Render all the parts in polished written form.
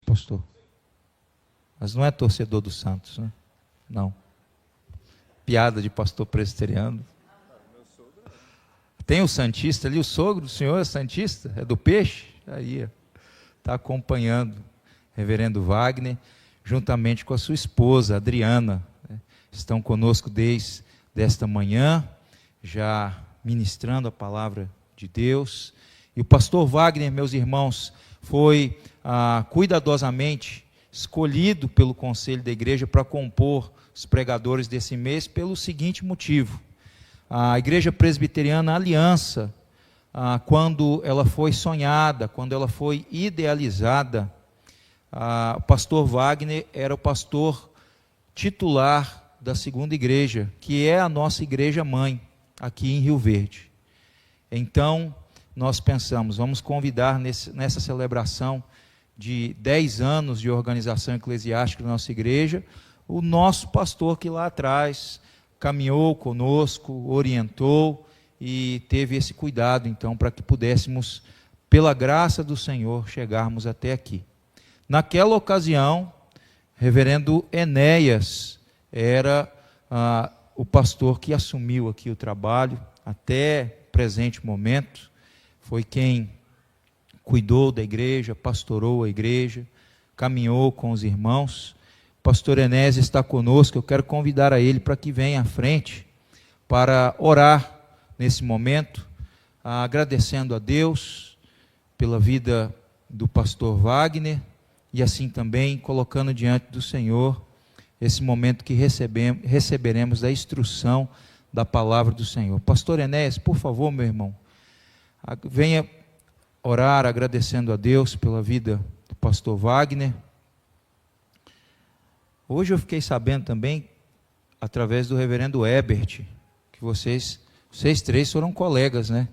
pastor. Mas não é torcedor do Santos, né? Não. Piada de pastor presbiteriano. Tem o santista ali, o sogro do senhor é santista? É do peixe? Aí, está acompanhando o reverendo Wagner, juntamente com a sua esposa, Adriana, né? Estão conosco desde esta manhã, já ministrando a palavra de Deus. E o pastor Wagner, meus irmãos, foi cuidadosamente escolhido pelo conselho da igreja para compor os pregadores desse mês pelo seguinte motivo: a Igreja Presbiteriana Aliança, quando ela foi sonhada, quando ela foi idealizada, o pastor Wagner era o pastor titular da segunda igreja, que é a nossa igreja mãe, aqui em Rio Verde. Então, nós pensamos, vamos convidar nessa celebração de 10 anos de organização eclesiástica da nossa igreja, o nosso pastor que lá atrás caminhou conosco, orientou e teve esse cuidado, então, para que pudéssemos, pela graça do Senhor, chegarmos até aqui. Naquela ocasião, reverendo Enéas era o pastor que assumiu aqui o trabalho, até o presente momento, foi quem cuidou da igreja, pastorou a igreja, caminhou com os irmãos. O pastor Enéas está conosco, eu quero convidar a ele para que venha à frente, para orar nesse momento, agradecendo a Deus pela vida do pastor Wagner, e assim também colocando diante do Senhor esse momento que receberemos da instrução da palavra do Senhor. Pastor Enéas, por favor, meu irmão, venha orar agradecendo a Deus pela vida do pastor Wagner. Hoje eu fiquei sabendo também, através do reverendo Ebert, que vocês três foram colegas, né,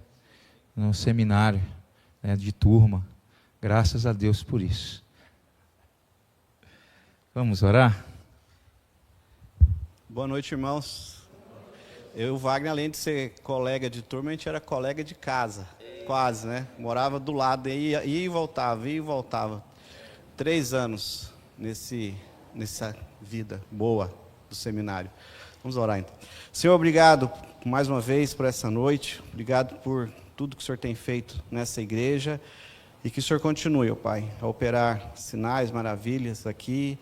no seminário, né, de turma. Graças a Deus por isso. Vamos orar? Boa noite, irmãos. Eu e o Wagner, além de ser colega de turma, a gente era colega de casa, quase, né? Morava do lado, ia e voltava. 3 anos nessa vida boa do seminário. Vamos orar então. Senhor, obrigado mais uma vez por essa noite, obrigado por tudo que o Senhor tem feito nessa igreja, e que o Senhor continue, ó Pai, a operar sinais, maravilhas aqui,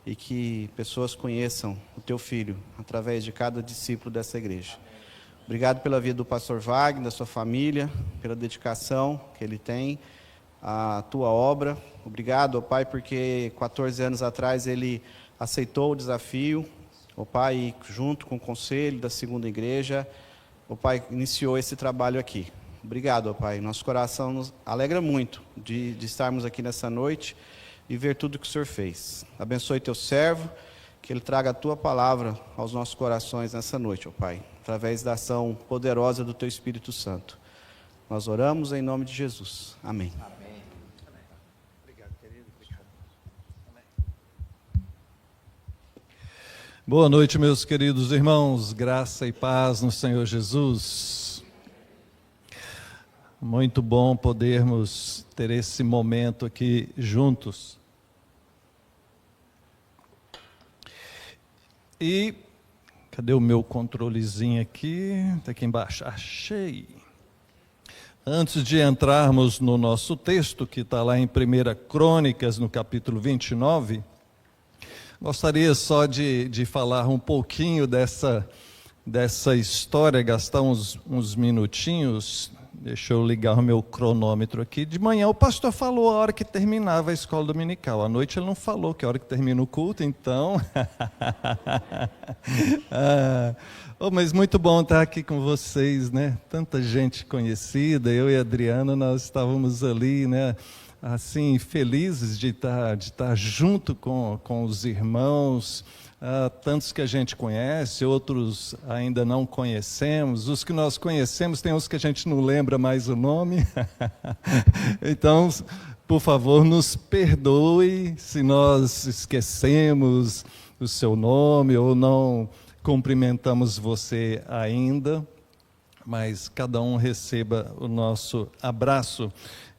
e que pessoas conheçam o Teu Filho, através de cada discípulo dessa igreja. Obrigado pela vida do pastor Wagner, da sua família, pela dedicação que ele tem à Tua obra. Obrigado, ó Pai, porque 14 anos atrás ele aceitou o desafio, ó Pai, e junto com o conselho da segunda igreja, ó Pai, iniciou esse trabalho aqui. Obrigado, ó Pai. Nosso coração nos alegra muito de estarmos aqui nessa noite e ver tudo que o Senhor fez. Abençoe Teu servo, que ele traga a Tua palavra aos nossos corações nessa noite, ó Pai, através da ação poderosa do Teu Espírito Santo. Nós oramos em nome de Jesus. Amém. Amém. Obrigado, querido. Obrigado. Amém. Boa noite, meus queridos irmãos. Graça e paz no Senhor Jesus. Muito bom podermos ter esse momento aqui juntos. E, cadê o meu controlezinho aqui? Está aqui embaixo. Achei. Antes de entrarmos no nosso texto, que está lá em 1 Crônicas, no capítulo 29, gostaria só de falar um pouquinho dessa história, gastar uns minutinhos. Deixa eu ligar o meu cronômetro aqui. De manhã o pastor falou a hora que terminava a escola dominical. À noite ele não falou que a hora que termina o culto, então... mas muito bom estar aqui com vocês, né? Tanta gente conhecida. Eu e a Adriana, nós estávamos ali, né? Assim, felizes de estar junto com os irmãos. Tantos que a gente conhece, outros ainda não conhecemos. Os que nós conhecemos, tem uns que a gente não lembra mais o nome. Então, por favor, nos perdoe se nós esquecemos o seu nome ou não cumprimentamos você ainda, mas cada um receba o nosso abraço.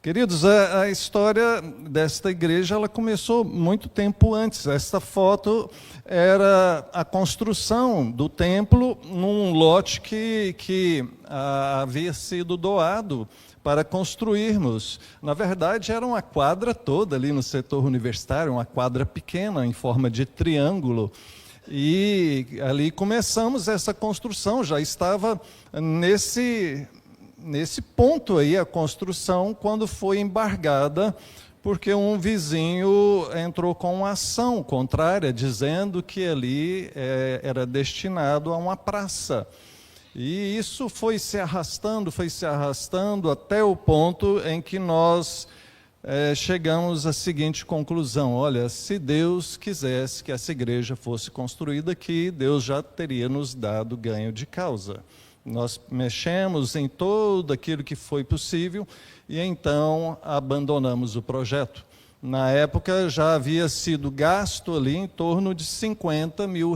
Queridos, a história desta igreja ela começou muito tempo antes. Esta foto era a construção do templo num lote que havia sido doado para construirmos. Na verdade, era uma quadra toda ali no setor universitário, uma quadra pequena em forma de triângulo. E ali começamos essa construção, já estava nesse ponto aí a construção, quando foi embargada, porque um vizinho entrou com uma ação contrária, dizendo que ali era destinado a uma praça. E isso foi se arrastando até o ponto em que nós chegamos à seguinte conclusão: olha, se Deus quisesse que essa igreja fosse construída aqui, Deus já teria nos dado ganho de causa. Nós mexemos em tudo aquilo que foi possível e então abandonamos o projeto. Na época já havia sido gasto ali em torno de R$50 mil.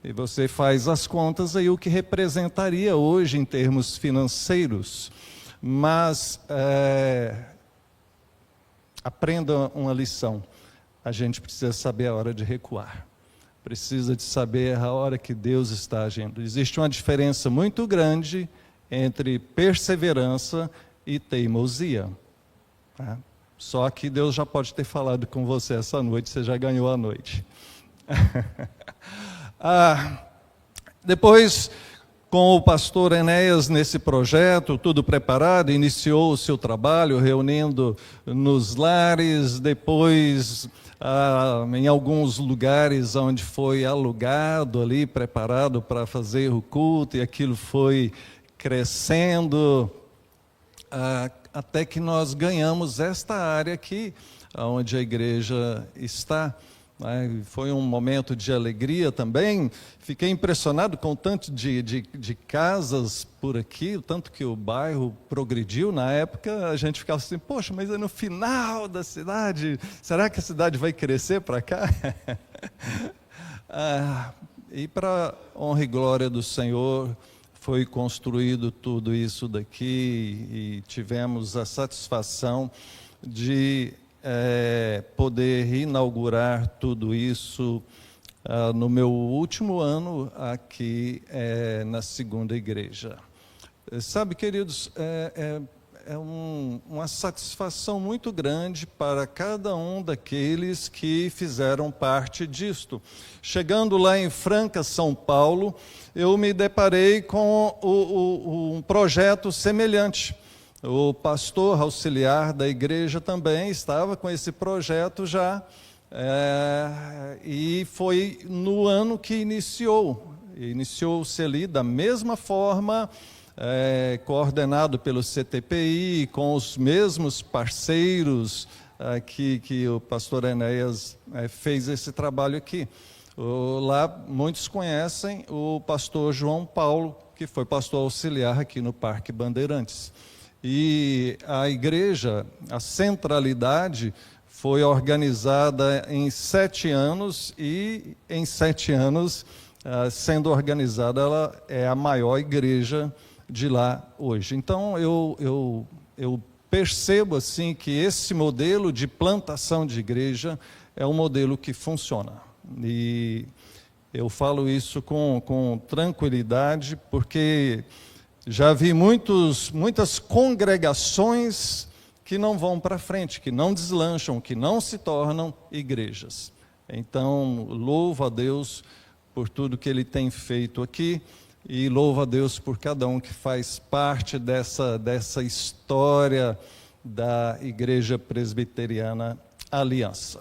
E você faz as contas aí o que representaria hoje em termos financeiros. Mas aprenda uma lição. A gente precisa saber a hora de recuar. Precisa de saber a hora que Deus está agindo. Existe uma diferença muito grande entre perseverança e teimosia. Tá? Só que Deus já pode ter falado com você essa noite, você já ganhou a noite. Depois, com o pastor Enéas nesse projeto, tudo preparado, iniciou o seu trabalho, reunindo nos lares, depois em alguns lugares onde foi alugado ali, preparado para fazer o culto, e aquilo foi crescendo, até que nós ganhamos esta área aqui, onde a igreja está. Foi um momento de alegria também. Fiquei impressionado com o tanto de casas por aqui, o tanto que o bairro progrediu. Na época a gente ficava assim, poxa, mas é no final da cidade, será que a cidade vai crescer para cá? E para honra e glória do Senhor, foi construído tudo isso daqui e tivemos a satisfação de poder inaugurar tudo isso no meu último ano aqui na segunda igreja. Sabe, queridos, uma satisfação muito grande para cada um daqueles que fizeram parte disto. Chegando lá em Franca, São Paulo, eu me deparei com um projeto semelhante. O pastor auxiliar da igreja também estava com esse projeto já, e foi no ano que iniciou-se ali da mesma forma, coordenado pelo CTPI, com os mesmos parceiros que o pastor Enéas fez esse trabalho aqui. Lá muitos conhecem o pastor João Paulo, que foi pastor auxiliar aqui no Parque Bandeirantes. E a igreja, a centralidade, foi organizada em 7 anos, e em 7 anos, sendo organizada, ela é a maior igreja de lá hoje. Então, eu percebo assim que esse modelo de plantação de igreja é um modelo que funciona. E eu falo isso com tranquilidade, porque já vi muitas congregações que não vão para frente, que não deslancham, que não se tornam igrejas. Então, louvo a Deus por tudo que Ele tem feito aqui, e louvo a Deus por cada um que faz parte dessa história da Igreja Presbiteriana Aliança.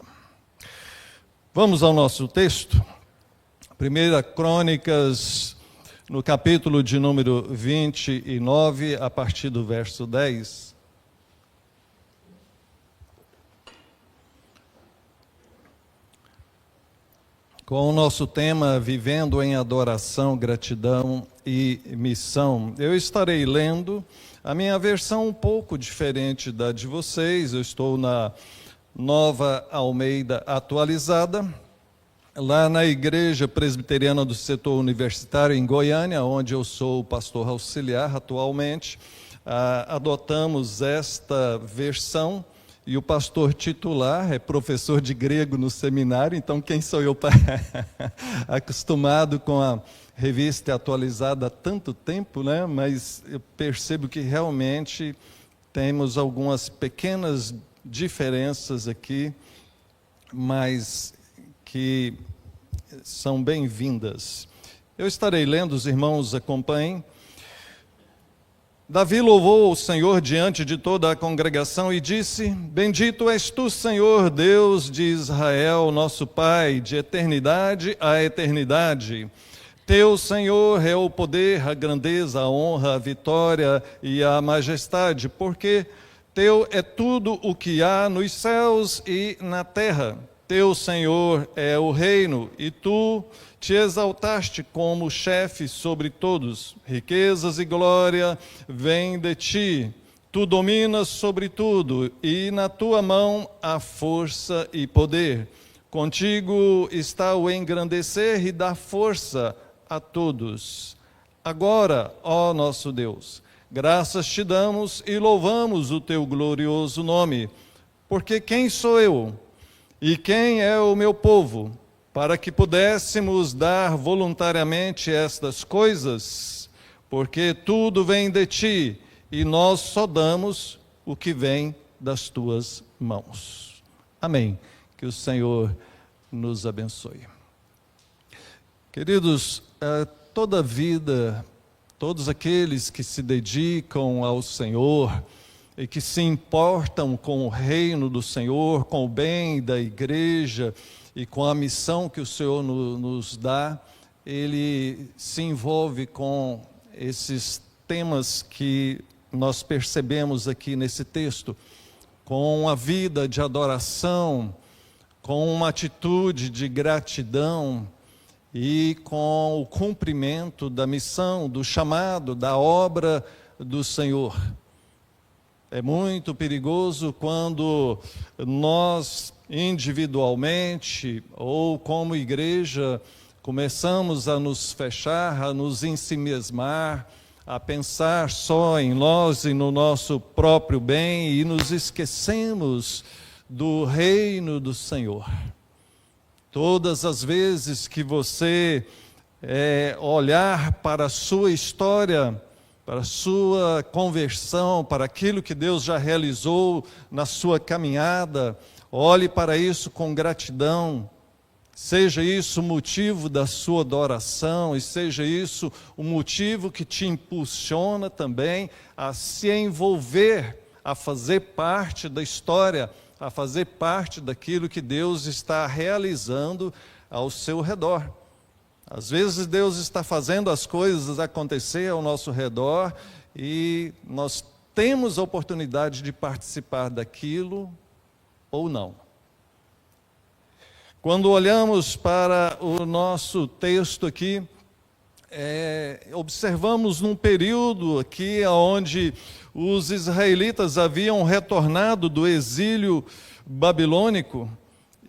Vamos ao nosso texto. 1 Crônicas, no capítulo de número 29, a partir do verso 10. Com o nosso tema, Vivendo em Adoração, Gratidão e Missão. Eu estarei lendo a minha versão um pouco diferente da de vocês. Eu estou na Nova Almeida Atualizada, lá na Igreja Presbiteriana do Setor Universitário em Goiânia, onde eu sou o pastor auxiliar atualmente. adotamos esta versão, e o pastor titular é professor de grego no seminário, então quem sou eu para acostumado com a revista atualizada há tanto tempo, né? Mas eu percebo que realmente temos algumas pequenas diferenças aqui, mas que são bem-vindas. Eu estarei lendo, os irmãos acompanhem. Davi louvou o Senhor diante de toda a congregação e disse: Bendito és tu, Senhor, Deus de Israel, nosso Pai, de eternidade a eternidade. Teu, Senhor, é o poder, a grandeza, a honra, a vitória e a majestade, porque teu é tudo o que há nos céus e na terra. Teu, Senhor, é o reino, e tu te exaltaste como chefe sobre todos. Riquezas e glória vêm de ti. Tu dominas sobre tudo, e na tua mão há força e poder. Contigo está o engrandecer e dar força a todos. Agora, ó nosso Deus, graças te damos e louvamos o teu glorioso nome. Porque quem sou eu? E quem é o meu povo, para que pudéssemos dar voluntariamente estas coisas? Porque tudo vem de ti, e nós só damos o que vem das tuas mãos. Amém. Que o Senhor nos abençoe. Queridos, toda a vida, todos aqueles que se dedicam ao Senhor, e que se importam com o reino do Senhor, com o bem da igreja e com a missão que o Senhor nos dá, ele se envolve com esses temas que nós percebemos aqui nesse texto, com a vida de adoração, com uma atitude de gratidão e com o cumprimento da missão, do chamado, da obra do Senhor. É muito perigoso quando nós, individualmente ou como igreja, começamos a nos fechar, a nos ensimesmar, a pensar só em nós e no nosso próprio bem e nos esquecemos do reino do Senhor. Todas as vezes que você olhar para a sua história, para a sua conversão, para aquilo que Deus já realizou na sua caminhada, olhe para isso com gratidão, seja isso o motivo da sua adoração e seja isso o motivo que te impulsiona também a se envolver, a fazer parte da história, a fazer parte daquilo que Deus está realizando ao seu redor. Às vezes Deus está fazendo as coisas acontecer ao nosso redor e nós temos a oportunidade de participar daquilo ou não. Quando olhamos para o nosso texto aqui, observamos num período aqui onde os israelitas haviam retornado do exílio babilônico,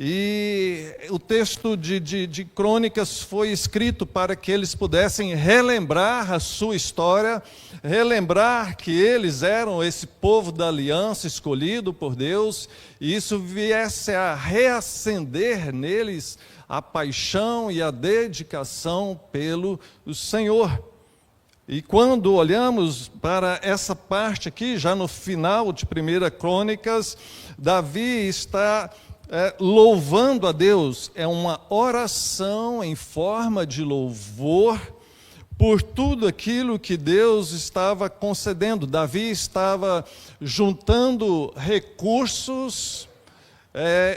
e o texto de Crônicas foi escrito para que eles pudessem relembrar a sua história, relembrar que eles eram esse povo da aliança escolhido por Deus, e isso viesse a reacender neles a paixão e a dedicação pelo Senhor. E quando olhamos para essa parte aqui, já no final de 1 Crônicas, Davi está louvando a Deus, é uma oração em forma de louvor por tudo aquilo que Deus estava concedendo. Davi estava juntando recursos,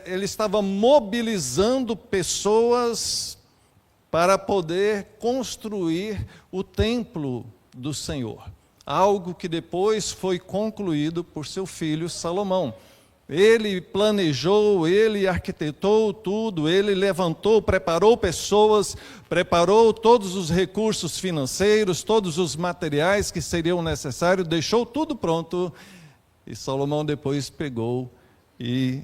ele estava mobilizando pessoas para poder construir o templo do Senhor, algo que depois foi concluído por seu filho Salomão. Ele planejou, ele arquitetou tudo, ele levantou, preparou pessoas, preparou todos os recursos financeiros, todos os materiais que seriam necessários, deixou tudo pronto, e Salomão depois pegou e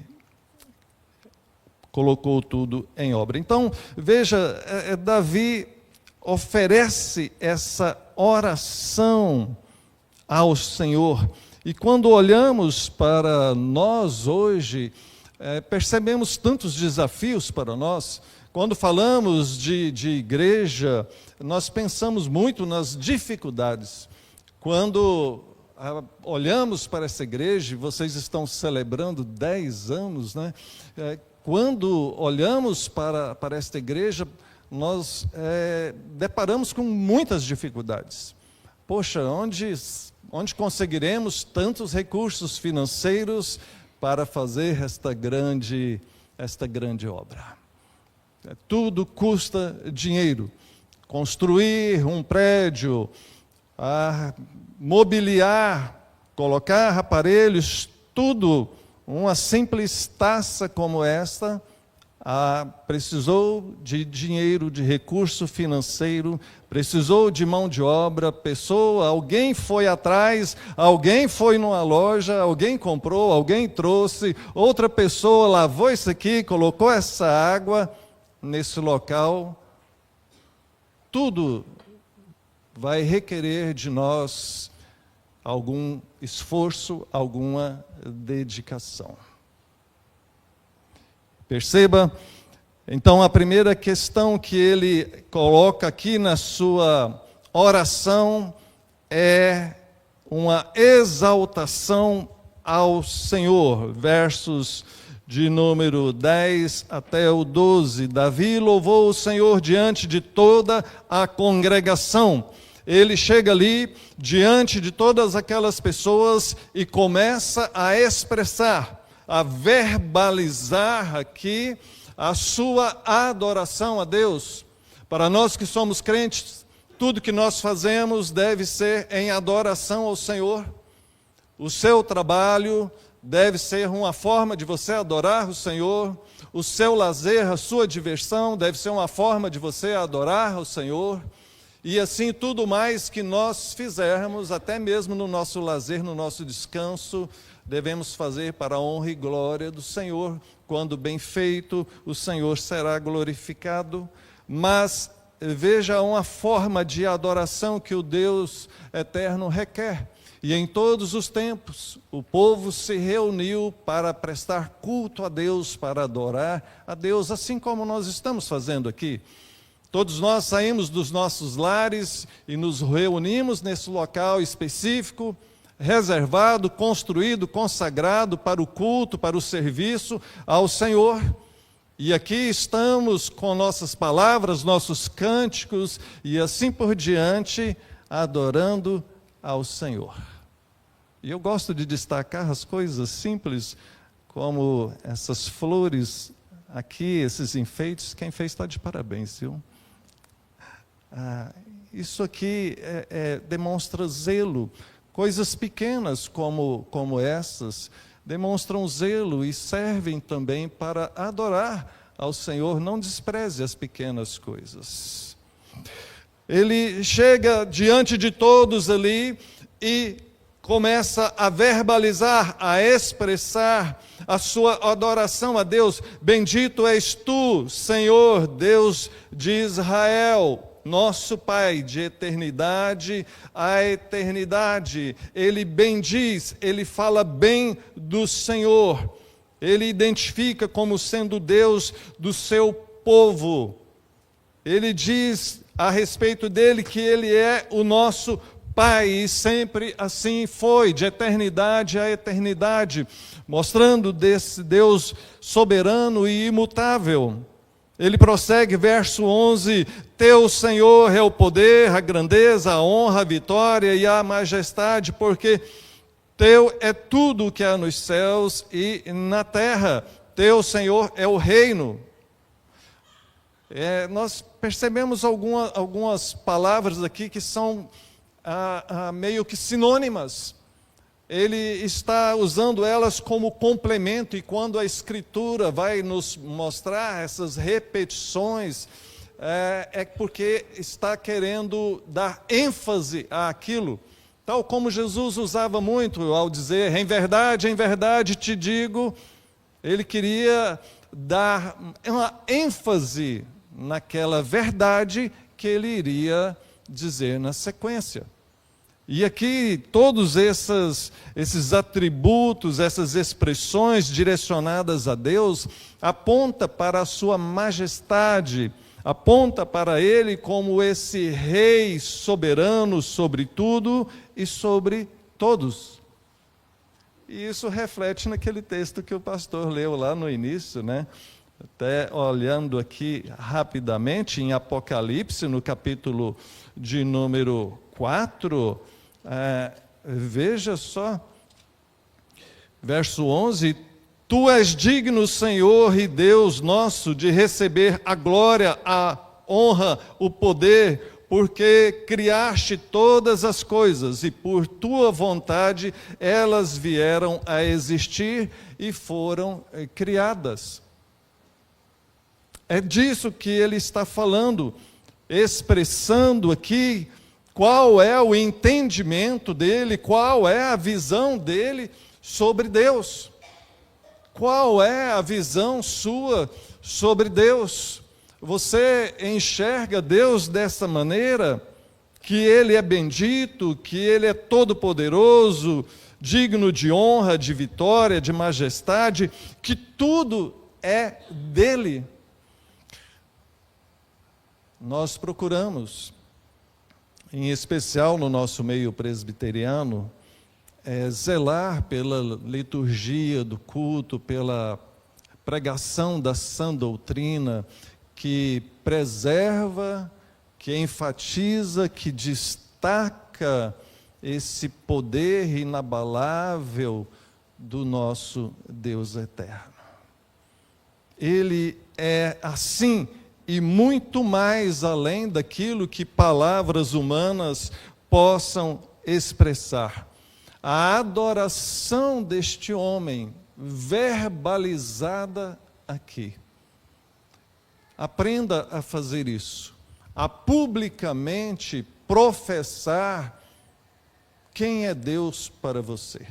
colocou tudo em obra. Então, veja, Davi oferece essa oração ao Senhor. E quando olhamos para nós hoje, percebemos tantos desafios para nós. Quando falamos de igreja, nós pensamos muito nas dificuldades. Quando olhamos para essa igreja, vocês estão celebrando 10 anos, né? Quando olhamos para esta igreja, nós deparamos com muitas dificuldades. Poxa, onde conseguiremos tantos recursos financeiros para fazer esta grande obra? Tudo custa dinheiro. Construir um prédio, mobiliar, colocar aparelhos, tudo. Uma simples taça como esta precisou de dinheiro, de recurso financeiro, precisou de mão de obra, alguém foi atrás, alguém foi numa loja, alguém comprou, alguém trouxe, outra pessoa lavou isso aqui, colocou essa água nesse local. Tudo vai requerer de nós algum esforço, alguma dedicação. Perceba, então, a primeira questão que ele coloca aqui na sua oração é uma exaltação ao Senhor. Versos de número 10 até o 12. Davi louvou o Senhor diante de toda a congregação. Ele chega ali diante de todas aquelas pessoas e começa a expressar, a verbalizar aqui a sua adoração a Deus. Para nós que somos crentes, tudo que nós fazemos deve ser em adoração ao Senhor. O seu trabalho deve ser uma forma de você adorar o Senhor. O seu lazer, a sua diversão deve ser uma forma de você adorar o Senhor. E assim, tudo mais que nós fizermos, até mesmo no nosso lazer, no nosso descanso, devemos fazer para a honra e glória do Senhor. Quando bem feito, o Senhor será glorificado. Mas veja uma forma de adoração que o Deus eterno requer. E em todos os tempos, o povo se reuniu para prestar culto a Deus, para adorar a Deus, assim como nós estamos fazendo aqui. Todos nós saímos dos nossos lares e nos reunimos nesse local específico, reservado, construído, consagrado para o culto, para o serviço ao Senhor. E aqui estamos com nossas palavras, nossos cânticos e assim por diante, adorando ao Senhor. E eu gosto de destacar as coisas simples, como essas flores aqui, esses enfeites. Quem fez está de parabéns, viu? Isso aqui demonstra zelo. Coisas pequenas como essas demonstram zelo e servem também para adorar ao Senhor. Não despreze as pequenas coisas. Ele chega diante de todos ali e começa a verbalizar, a expressar a sua adoração a Deus. Bendito és tu, Senhor, Deus de Israel, nosso Pai, de eternidade a eternidade. Ele bendiz, ele fala bem do Senhor. Ele identifica como sendo Deus do seu povo. Ele diz a respeito dele que ele é o nosso Pai, e sempre assim foi, de eternidade a eternidade, mostrando desse Deus soberano e imutável. Ele prossegue, verso 11, teu Senhor é o poder, a grandeza, a honra, a vitória e a majestade, porque teu é tudo o que há nos céus e na terra. Teu, Senhor, é o reino. Nós percebemos algumas palavras aqui que são meio que sinônimas. Ele está usando elas como complemento, e quando a Escritura vai nos mostrar essas repetições, porque está querendo dar ênfase àquilo, tal como Jesus usava muito ao dizer, em verdade te digo. Ele queria dar uma ênfase naquela verdade que ele iria dizer na sequência. E aqui todos esses atributos, essas expressões direcionadas a Deus, aponta para a sua majestade, aponta para Ele como esse Rei soberano sobre tudo e sobre todos. E isso reflete naquele texto que o pastor leu lá no início, né? Até olhando aqui rapidamente em Apocalipse, no capítulo de número 4, veja só, verso 11: Tu és digno, Senhor e Deus nosso, de receber a glória, a honra, o poder, porque criaste todas as coisas e por tua vontade elas vieram a existir e foram criadas. É disso que ele está falando, expressando aqui qual é o entendimento dele, qual é a visão dele sobre Deus. Qual é a visão sua sobre Deus? Você enxerga Deus dessa maneira? Que Ele é bendito, que Ele é todo-poderoso, digno de honra, de vitória, de majestade, que tudo é dele. Nós procuramos, em especial no nosso meio presbiteriano, zelar pela liturgia do culto, pela pregação da sã doutrina, que preserva, que enfatiza, que destaca esse poder inabalável do nosso Deus eterno. Ele é assim, e muito mais além daquilo que palavras humanas possam expressar. A adoração deste homem, verbalizada aqui. Aprenda a fazer isso, a publicamente professar quem é Deus para você.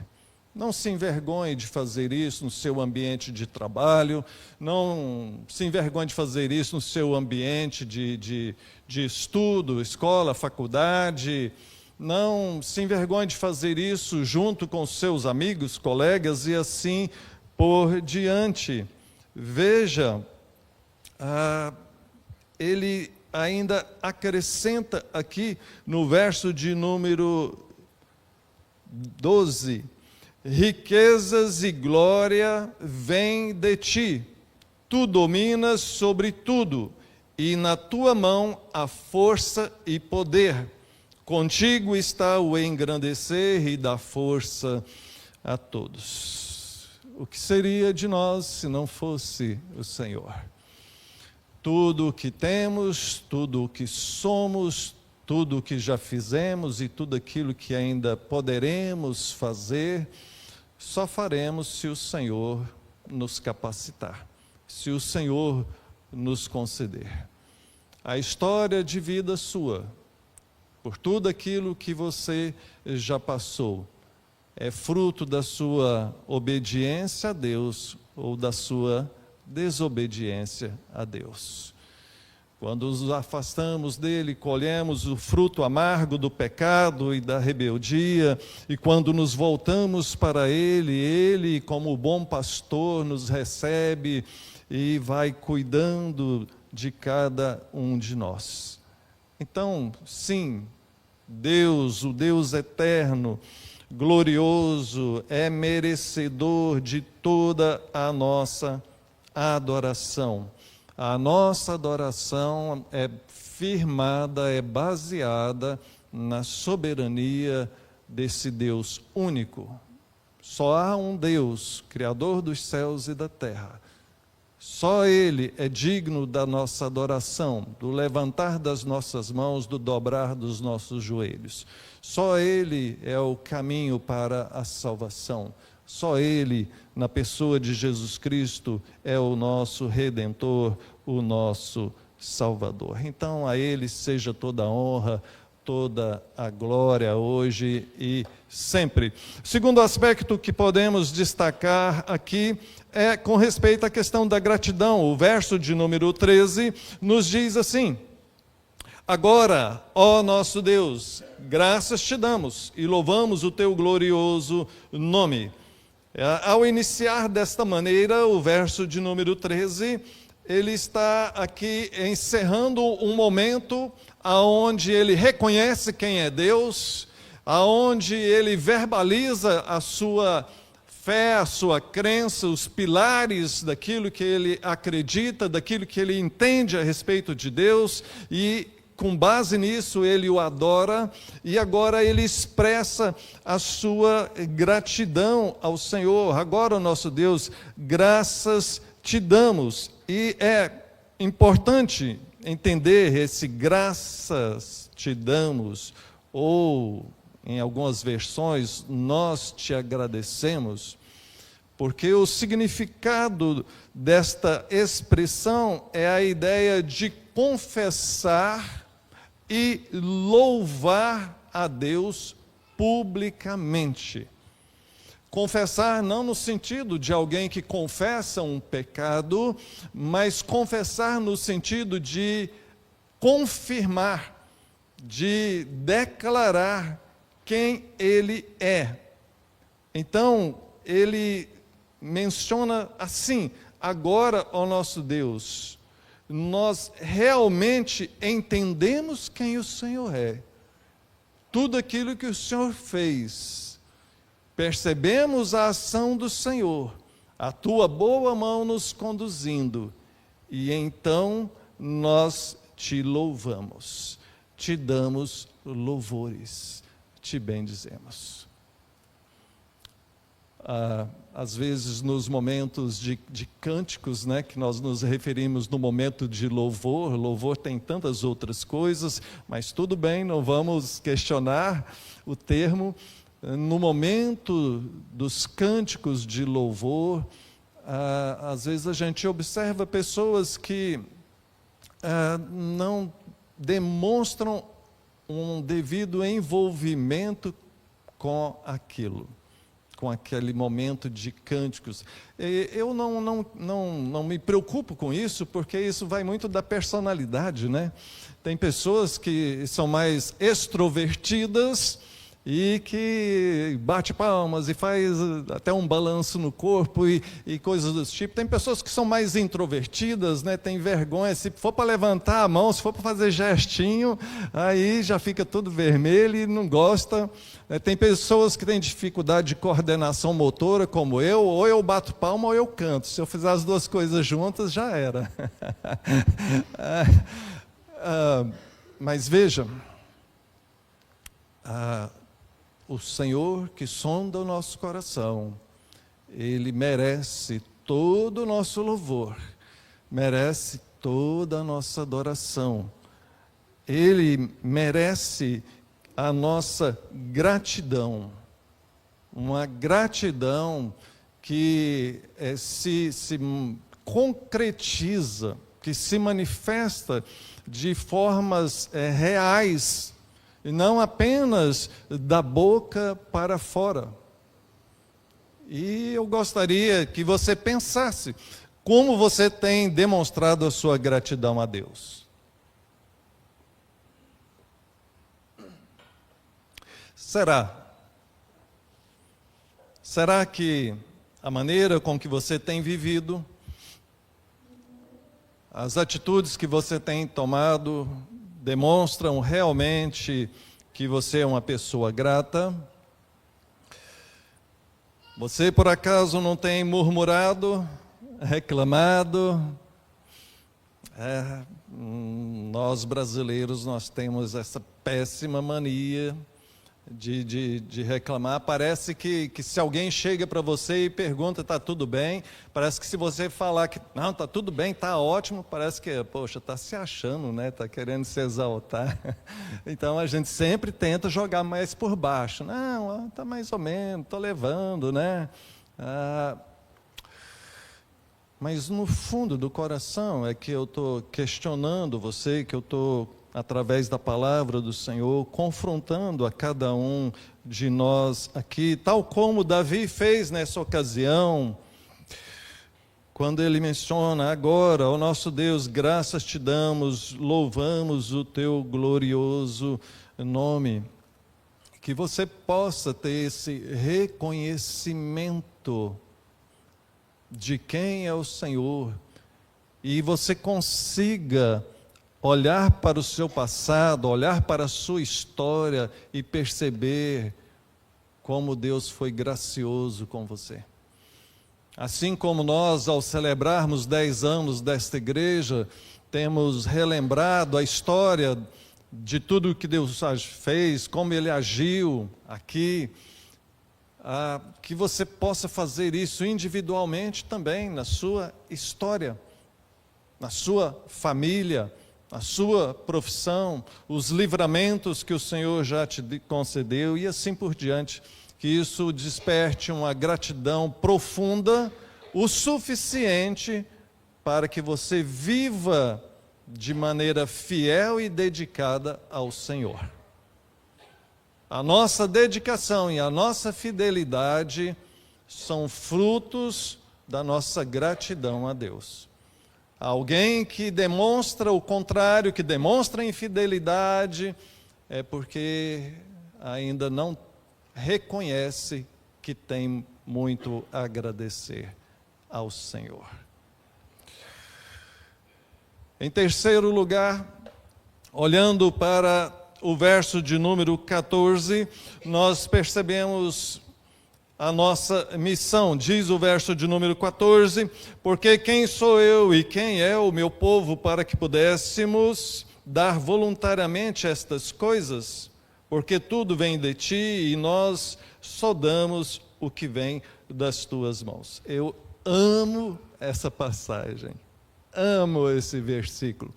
Não se envergonhe de fazer isso no seu ambiente de trabalho, não se envergonhe de fazer isso no seu ambiente de estudo, escola, faculdade. Não se envergonhe de fazer isso junto com seus amigos, colegas e assim por diante. Veja, ele ainda acrescenta aqui no verso de número 12: riquezas e glória vêm de ti, tu dominas sobre tudo, e na tua mão há força e poder. Contigo está o engrandecer e dar força a todos. O que seria de nós se não fosse o Senhor? Tudo o que temos, tudo o que somos, tudo o que já fizemos e tudo aquilo que ainda poderemos fazer, só faremos se o Senhor nos capacitar, se o Senhor nos conceder. A história de vida sua, por tudo aquilo que você já passou, é fruto da sua obediência a Deus ou da sua desobediência a Deus. Quando nos afastamos dele, colhemos o fruto amargo do pecado e da rebeldia, e quando nos voltamos para ele, como bom pastor, nos recebe e vai cuidando de cada um de nós. Então, sim, Deus, o Deus eterno, glorioso, é merecedor de toda a nossa adoração. A nossa adoração é firmada, é baseada na soberania desse Deus único. Só há um Deus, Criador dos céus e da terra. Só Ele é digno da nossa adoração, do levantar das nossas mãos, do dobrar dos nossos joelhos. Só Ele é o caminho para a salvação. Só Ele, na pessoa de Jesus Cristo, é o nosso Redentor, o nosso Salvador. Então, a Ele seja toda a honra, toda a glória hoje e sempre. Segundo aspecto que podemos destacar aqui é com respeito à questão da gratidão. O verso de número 13 nos diz assim: Agora, ó nosso Deus, graças te damos e louvamos o teu glorioso nome. Ao iniciar desta maneira, o verso de número 13, ele está aqui encerrando um momento aonde ele reconhece quem é Deus, aonde ele verbaliza a sua fé, a sua crença, os pilares daquilo que ele acredita, daquilo que ele entende a respeito de Deus, e com base nisso ele o adora, e agora ele expressa a sua gratidão ao Senhor. Agora, nosso Deus, graças te damos. E é importante entender esse graças te damos, ou em algumas versões, nós te agradecemos, porque o significado desta expressão é a ideia de confessar e louvar a Deus publicamente. Confessar não no sentido de alguém que confessa um pecado, mas confessar no sentido de confirmar, de declarar quem ele é. Então, ele menciona assim: agora, ó nosso Deus, nós realmente entendemos quem o Senhor é, tudo aquilo que o Senhor fez, percebemos a ação do Senhor, a tua boa mão nos conduzindo, e então nós te louvamos, te damos louvores, te bendizemos. Às vezes nos momentos de cânticos, né, que nós nos referimos no momento de louvor, louvor tem tantas outras coisas, mas tudo bem, não vamos questionar o termo. No momento dos cânticos de louvor, às vezes a gente observa pessoas que não demonstram um devido envolvimento com aquilo, com aquele momento de cânticos. Eu não me preocupo com isso, porque isso vai muito da personalidade, né? Tem pessoas que são mais extrovertidas e que bate palmas e faz até um balanço no corpo e coisas desse tipo. Tem pessoas que são mais introvertidas, né? Tem vergonha, se for para levantar a mão, se for para fazer gestinho, aí já fica tudo vermelho e não gosta. Tem pessoas que têm dificuldade de coordenação motora, como eu, ou eu bato palma ou eu canto. Se eu fizer as duas coisas juntas, já era. Mas veja, o Senhor que sonda o nosso coração, Ele merece todo o nosso louvor, merece toda a nossa adoração, Ele merece a nossa gratidão, uma gratidão que se concretiza, que se manifesta de formas reais, e não apenas da boca para fora. E eu gostaria que você pensasse como você tem demonstrado a sua gratidão a Deus. Será que a maneira com que você tem vivido, as atitudes que você tem tomado, demonstram realmente que você é uma pessoa grata? Você, por acaso, não tem murmurado, reclamado? Nós brasileiros, nós temos essa péssima mania de reclamar. Parece que se alguém chega para você e pergunta, está tudo bem? Parece que se você falar que não, está tudo bem, está ótimo, parece que, poxa, está se achando, né? Está querendo se exaltar. Então a gente sempre tenta jogar mais por baixo. Não, está mais ou menos, estou levando, né? Mas no fundo do coração é que eu estou questionando você, que eu estou, através da palavra do Senhor, confrontando a cada um de nós aqui, tal como Davi fez nessa ocasião, quando ele menciona agora, ó nosso Deus, graças te damos, louvamos o teu glorioso nome. Que você possa ter esse reconhecimento de quem é o Senhor e você consiga olhar para o seu passado, olhar para a sua história e perceber como Deus foi gracioso com você. Assim como nós, ao celebrarmos 10 anos desta igreja, temos relembrado a história de tudo que Deus fez, como Ele agiu aqui, que você possa fazer isso individualmente também, na sua história, na sua família, na sua profissão, os livramentos que o Senhor já te concedeu e assim por diante. Que isso desperte uma gratidão profunda, o suficiente para que você viva de maneira fiel e dedicada ao Senhor. A nossa dedicação e a nossa fidelidade são frutos da nossa gratidão a Deus. Alguém que demonstra o contrário, que demonstra infidelidade, é porque ainda não reconhece que tem muito a agradecer ao Senhor. Em terceiro lugar, olhando para o verso de número 14, nós percebemos a nossa missão. Diz o verso de número 14, porque quem sou eu e quem é o meu povo para que pudéssemos dar voluntariamente estas coisas? Porque tudo vem de ti e nós só damos o que vem das tuas mãos. Eu amo essa passagem, amo esse versículo,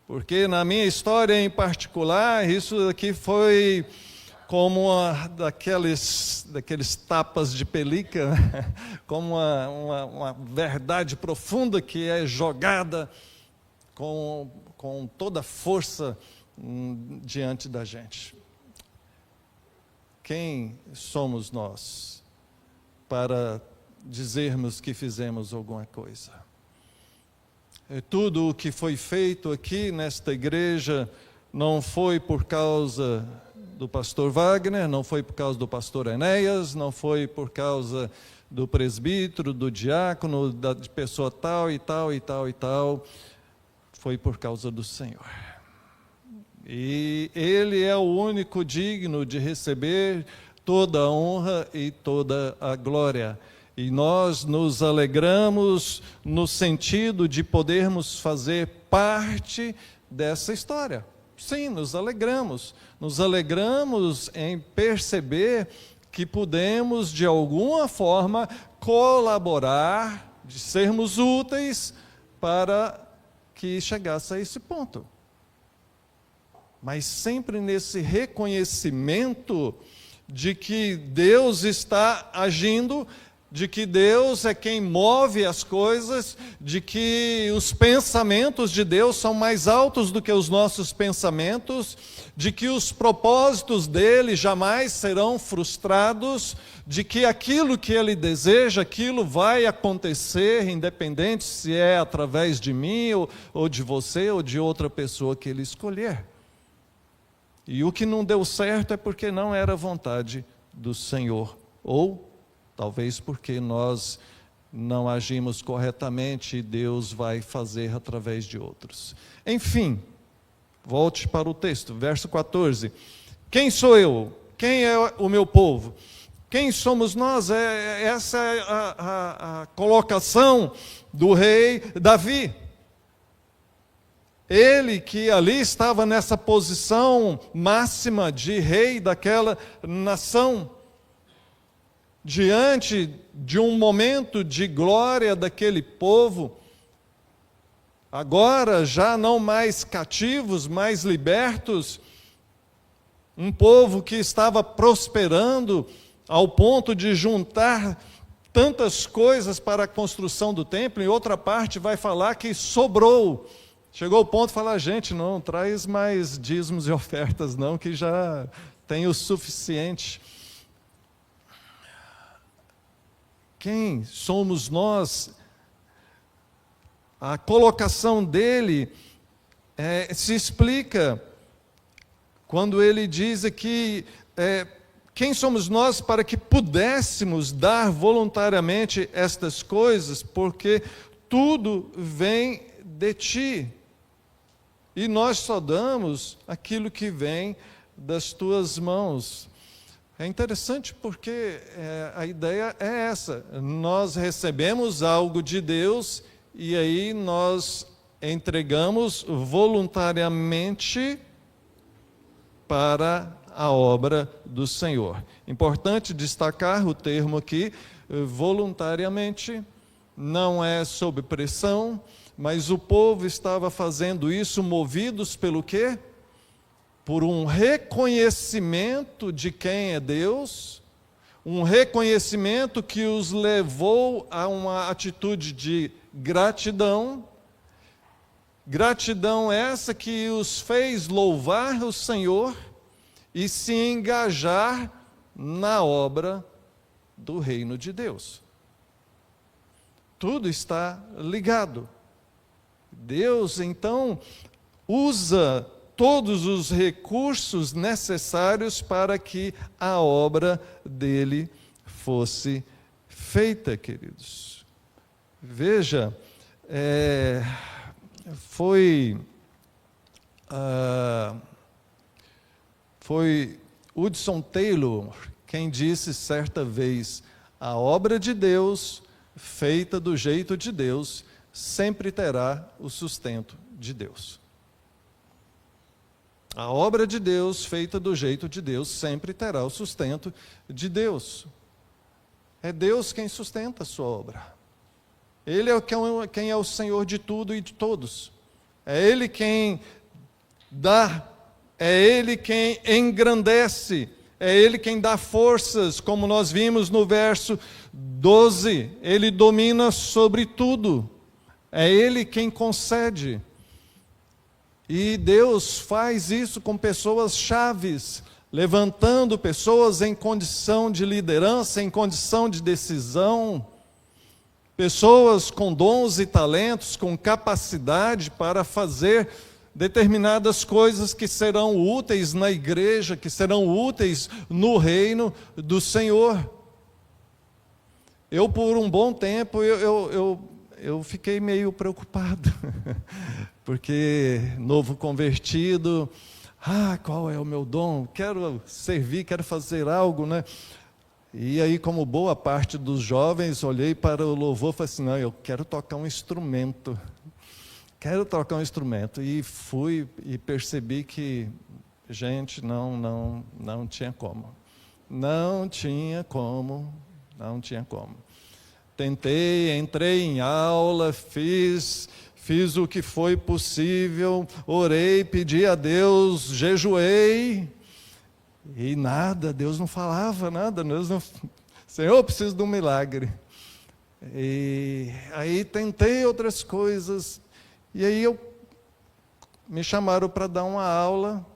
porque na minha história em particular, isso aqui foi como daqueles tapas de pelica, né? Como uma verdade profunda que é jogada com toda a força diante da gente. Quem somos nós para dizermos que fizemos alguma coisa? Tudo o que foi feito aqui nesta igreja não foi por causa do pastor Wagner, não foi por causa do pastor Enéas, não foi por causa do presbítero, do diácono, da pessoa tal e tal e tal e tal, foi por causa do Senhor. E Ele é o único digno de receber toda a honra e toda a glória. E nós nos alegramos no sentido de podermos fazer parte dessa história. Sim, nos alegramos. Nos alegramos em perceber que podemos, de alguma forma, colaborar, de sermos úteis para que chegasse a esse ponto. Mas sempre nesse reconhecimento de que Deus está agindo, de que Deus é quem move as coisas, de que os pensamentos de Deus são mais altos do que os nossos pensamentos, de que os propósitos dele jamais serão frustrados, de que aquilo que ele deseja, aquilo vai acontecer, independente se é através de mim, ou de você, ou de outra pessoa que ele escolher. E o que não deu certo é porque não era vontade do Senhor, ou talvez porque nós não agimos corretamente e Deus vai fazer através de outros. Enfim, volte para o texto, verso 14. Quem sou eu? Quem é o meu povo? Quem somos nós? Essa é a colocação do rei Davi. Ele que ali estava nessa posição máxima de rei daquela nação, diante de um momento de glória daquele povo, agora já não mais cativos, mais libertos, um povo que estava prosperando ao ponto de juntar tantas coisas para a construção do templo. Em outra parte vai falar que sobrou. Chegou ao ponto de falar, gente, não traz mais dízimos e ofertas não, que já tem o suficiente. Quem somos nós A colocação dele se explica quando ele diz aqui, quem somos nós para que pudéssemos dar voluntariamente estas coisas, porque tudo vem de ti, e nós só damos aquilo que vem das tuas mãos. É interessante porque a ideia é essa, nós recebemos algo de Deus, e aí nós entregamos voluntariamente para a obra do Senhor. Importante destacar o termo aqui, voluntariamente, não é sob pressão, mas o povo estava fazendo isso movidos pelo quê? Por um reconhecimento de quem é Deus, um reconhecimento que os levou a uma atitude de gratidão. Gratidão essa que os fez louvar o Senhor e se engajar na obra do reino de Deus. Tudo está ligado. Deus, então, usa todos os recursos necessários para que a obra dele fosse feita, queridos. Veja, foi Hudson Taylor quem disse certa vez: a obra de Deus, feita do jeito de Deus, sempre terá o sustento de Deus. A obra de Deus, feita do jeito de Deus, sempre terá o sustento de Deus. É Deus quem sustenta a sua obra. Ele é quem é o Senhor de tudo e de todos. É Ele quem dá, é Ele quem engrandece, é Ele quem dá forças, como nós vimos no verso 12. Ele domina sobre tudo. É Ele quem concede. E Deus faz isso com pessoas chaves, levantando pessoas em condição de liderança, em condição de decisão, pessoas com dons e talentos, com capacidade para fazer determinadas coisas que serão úteis na igreja, que serão úteis no reino do Senhor. Eu, por um bom tempo, eu fiquei meio preocupado, porque novo convertido, qual é o meu dom? Quero servir, quero fazer algo, né? E aí, como boa parte dos jovens, olhei para o louvor e falei assim, não, eu quero tocar um instrumento. Quero tocar um instrumento. E fui e percebi que, gente, não tinha como. Não tinha como. Tentei, entrei em aula, fiz o que foi possível, orei, pedi a Deus, jejuei, e nada, Deus não falava nada, Senhor, eu preciso de um milagre. E aí tentei outras coisas, e aí me chamaram para dar uma aula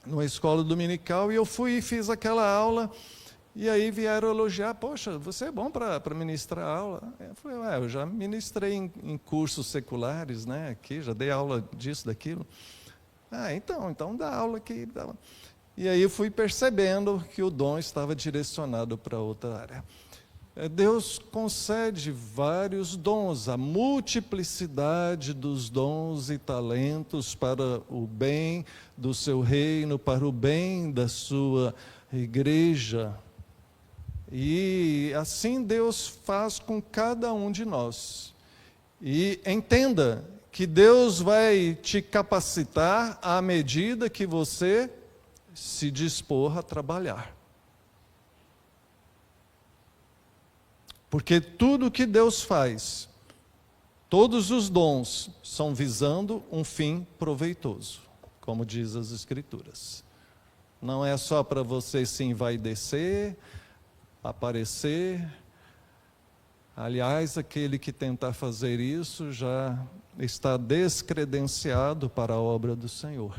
numa escola dominical, e eu fui e fiz aquela aula. E aí vieram elogiar: poxa, você é bom para ministrar aula. Eu falei: eu já ministrei em cursos seculares, né, aqui, já dei aula disso, daquilo. Então dá aula aqui. E aí eu fui percebendo que o dom estava direcionado para outra área. Deus concede vários dons, a multiplicidade dos dons e talentos para o bem do seu reino, para o bem da sua igreja. E assim Deus faz com cada um de nós. E entenda que Deus vai te capacitar à medida que você se dispor a trabalhar. Porque tudo que Deus faz, todos os dons, são visando um fim proveitoso, como diz as Escrituras. Não é só para você se envaidecer, aparecer. Aliás, aquele que tentar fazer isso já está descredenciado para a obra do Senhor.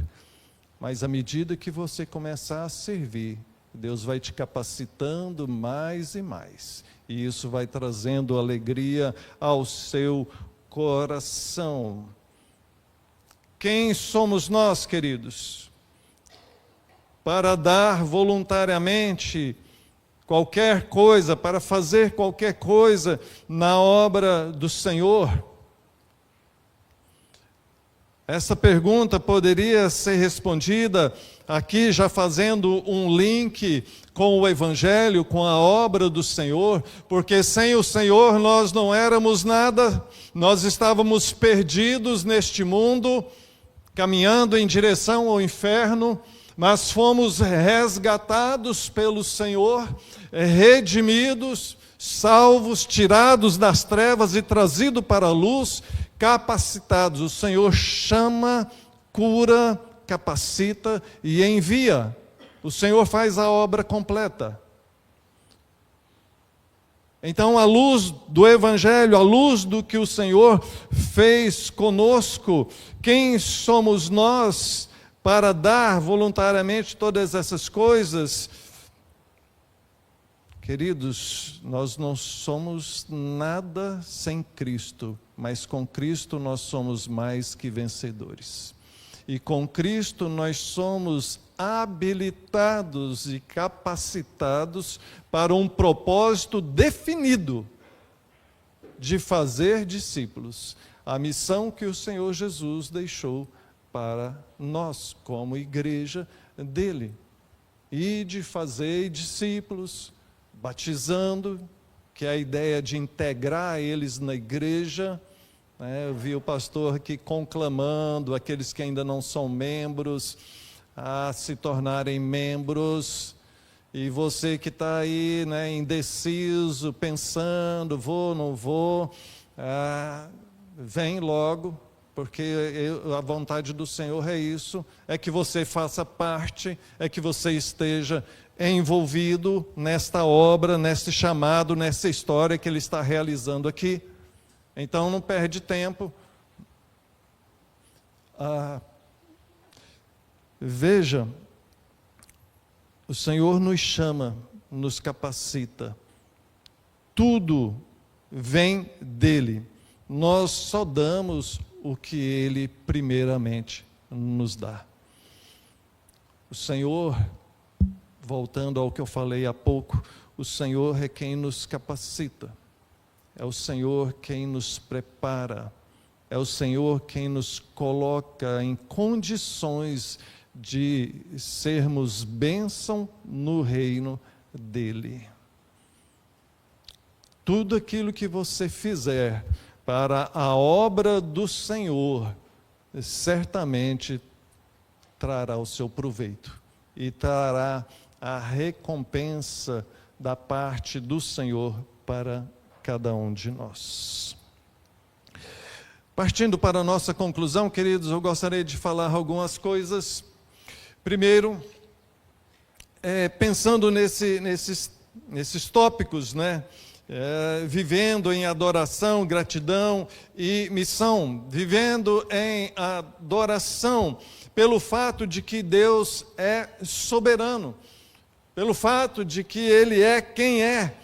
Mas à medida que você começar a servir, Deus vai te capacitando mais e mais. E isso vai trazendo alegria ao seu coração. Quem somos nós, queridos, para dar voluntariamente qualquer coisa, para fazer qualquer coisa na obra do Senhor? Essa pergunta poderia ser respondida aqui, já fazendo um link com o Evangelho, com a obra do Senhor, porque sem o Senhor nós não éramos nada, nós estávamos perdidos neste mundo, caminhando em direção ao inferno, mas fomos resgatados pelo Senhor, redimidos, salvos, tirados das trevas e trazidos para a luz, capacitados. O Senhor chama, cura, capacita e envia. O Senhor faz a obra completa. Então, à luz do Evangelho, à luz do que o Senhor fez conosco, quem somos nós para dar voluntariamente todas essas coisas? Queridos, nós não somos nada sem Cristo, mas com Cristo nós somos mais que vencedores. E com Cristo nós somos habilitados e capacitados para um propósito definido de fazer discípulos. A missão que o Senhor Jesus deixou para nós, como igreja dele. E de fazer discípulos, batizando, que é a ideia de integrar eles na igreja. Eu vi o pastor aqui conclamando aqueles que ainda não são membros a se tornarem membros. E você que está aí, indeciso, pensando, vou, não vou, vem logo, porque a vontade do Senhor é isso, é que você faça parte, é que você esteja envolvido nesta obra, nesse chamado, nessa história que Ele está realizando aqui. Então não perde tempo. Veja, o Senhor nos chama, nos capacita. Tudo vem dEle. Nós só damos o que Ele primeiramente nos dá. O Senhor, voltando ao que eu falei há pouco, o Senhor é quem nos capacita. É o Senhor quem nos prepara. É o Senhor quem nos coloca em condições de sermos bênção no reino dEle. Tudo aquilo que você fizer para a obra do Senhor, certamente trará o seu proveito e trará a recompensa da parte do Senhor para cada um de nós. Partindo para a nossa conclusão, queridos, eu gostaria de falar algumas coisas. Primeiro, pensando nesses tópicos, vivendo em adoração, gratidão e missão, vivendo em adoração, pelo fato de que Deus é soberano, pelo fato de que Ele é quem é,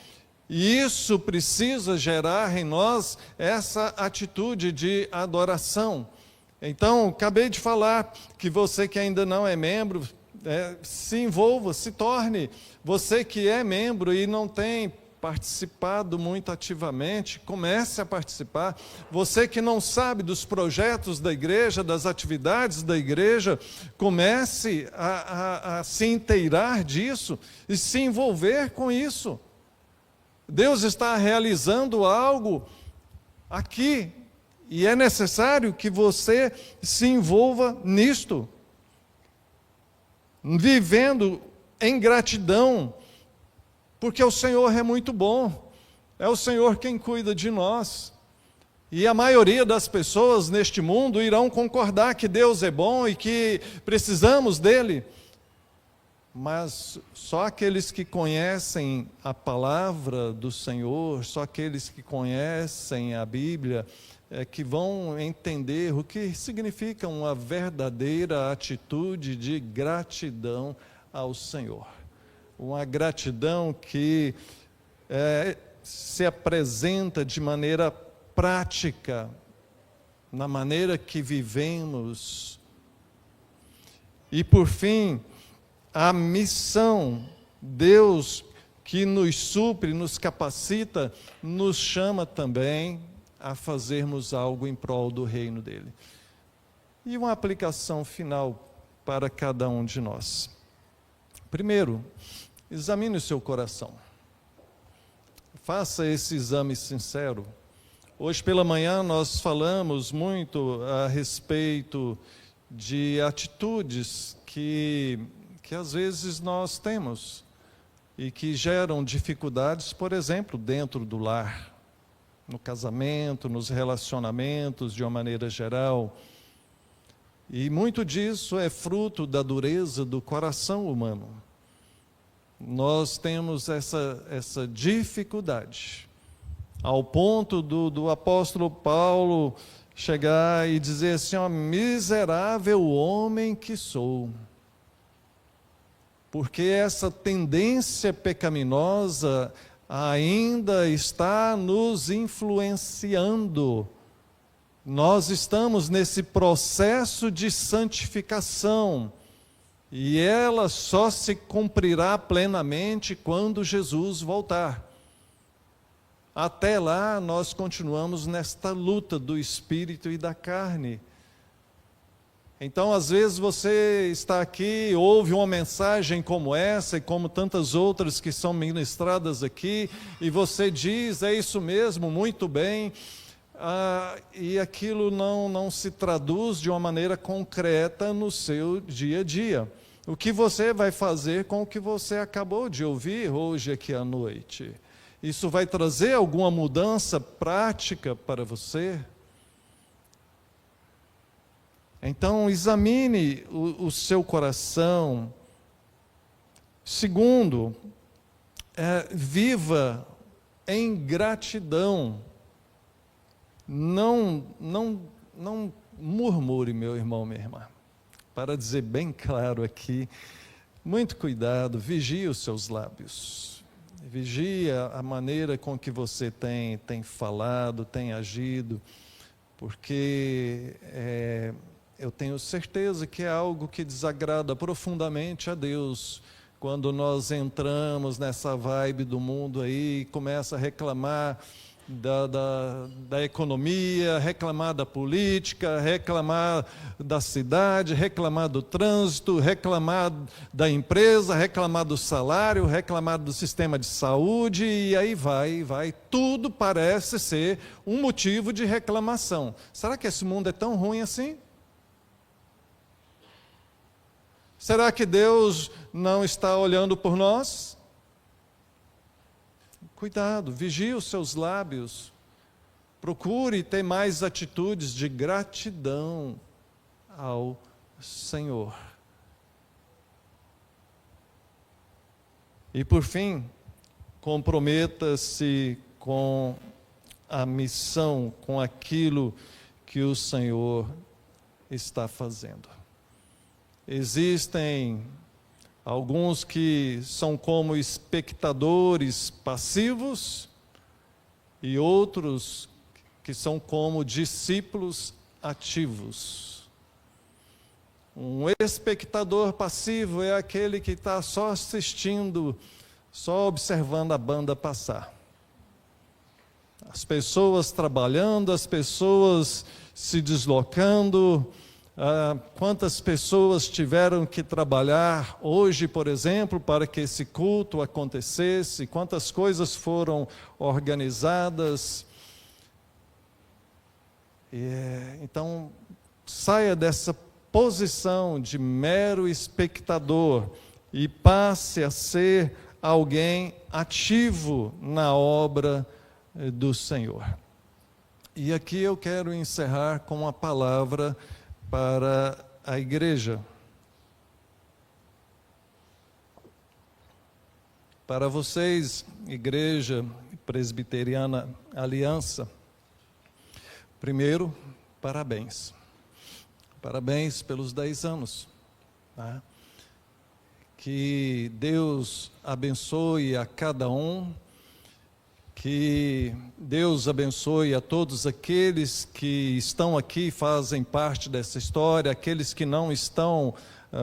e isso precisa gerar em nós essa atitude de adoração. Então, acabei de falar que você que ainda não é membro, se envolva, se torne. Você que é membro e não tem participado muito ativamente, comece a participar. Você que não sabe dos projetos da igreja, das atividades da igreja, comece a se inteirar disso e se envolver com isso. Deus está realizando algo aqui e é necessário que você se envolva nisto, vivendo em gratidão, porque o Senhor é muito bom, é o Senhor quem cuida de nós. E a maioria das pessoas neste mundo irão concordar que Deus é bom e que precisamos dEle. Mas só aqueles que conhecem a palavra do Senhor, só aqueles que conhecem a Bíblia, que vão entender o que significa uma verdadeira atitude de gratidão ao Senhor. Uma gratidão que se apresenta de maneira prática, na maneira que vivemos. E por fim, a missão. Deus que nos supre, nos capacita, nos chama também a fazermos algo em prol do reino dele. E uma aplicação final para cada um de nós. Primeiro, examine o seu coração. Faça esse exame sincero. Hoje pela manhã nós falamos muito a respeito de atitudes que às vezes nós temos e que geram dificuldades, por exemplo, dentro do lar, no casamento, nos relacionamentos de uma maneira geral. E muito disso é fruto da dureza do coração humano. Nós temos essa dificuldade, ao ponto do apóstolo Paulo chegar e dizer assim, ó, miserável homem que sou. Porque essa tendência pecaminosa ainda está nos influenciando. Nós estamos nesse processo de santificação, e ela só se cumprirá plenamente quando Jesus voltar. Até lá, nós continuamos nesta luta do espírito e da carne. Então, às vezes você está aqui, ouve uma mensagem como essa e como tantas outras que são ministradas aqui, e você diz, é isso mesmo, muito bem, e aquilo não se traduz de uma maneira concreta no seu dia a dia. O que você vai fazer com o que você acabou de ouvir hoje aqui à noite? Isso vai trazer alguma mudança prática para você? Então, examine o seu coração. Segundo, viva em gratidão. Não murmure, meu irmão, minha irmã. Para dizer bem claro aqui, muito cuidado, vigie os seus lábios. Vigie a maneira com que você tem falado, tem agido, porque eu tenho certeza que é algo que desagrada profundamente a Deus, quando nós entramos nessa vibe do mundo aí, começa a reclamar da economia, reclamar da política, reclamar da cidade, reclamar do trânsito, reclamar da empresa, reclamar do salário, reclamar do sistema de saúde, e aí vai. Tudo parece ser um motivo de reclamação. Será que esse mundo é tão ruim assim? Será que Deus não está olhando por nós? Cuidado, vigie os seus lábios. Procure ter mais atitudes de gratidão ao Senhor. E por fim, comprometa-se com a missão, com aquilo que o Senhor está fazendo. Existem alguns que são como espectadores passivos e outros que são como discípulos ativos. Um espectador passivo é aquele que está só assistindo, só observando a banda passar. As pessoas trabalhando, as pessoas se deslocando. Quantas pessoas tiveram que trabalhar hoje, por exemplo, para que esse culto acontecesse, quantas coisas foram organizadas. Então, saia dessa posição de mero espectador e passe a ser alguém ativo na obra do Senhor. E aqui eu quero encerrar com uma palavra para a igreja. Para vocês, Igreja Presbiteriana Aliança, primeiro, parabéns. Parabéns pelos 10 anos. Tá? Que Deus abençoe a cada um, Que Deus abençoe a todos aqueles que estão aqui, fazem parte dessa história, aqueles que não estão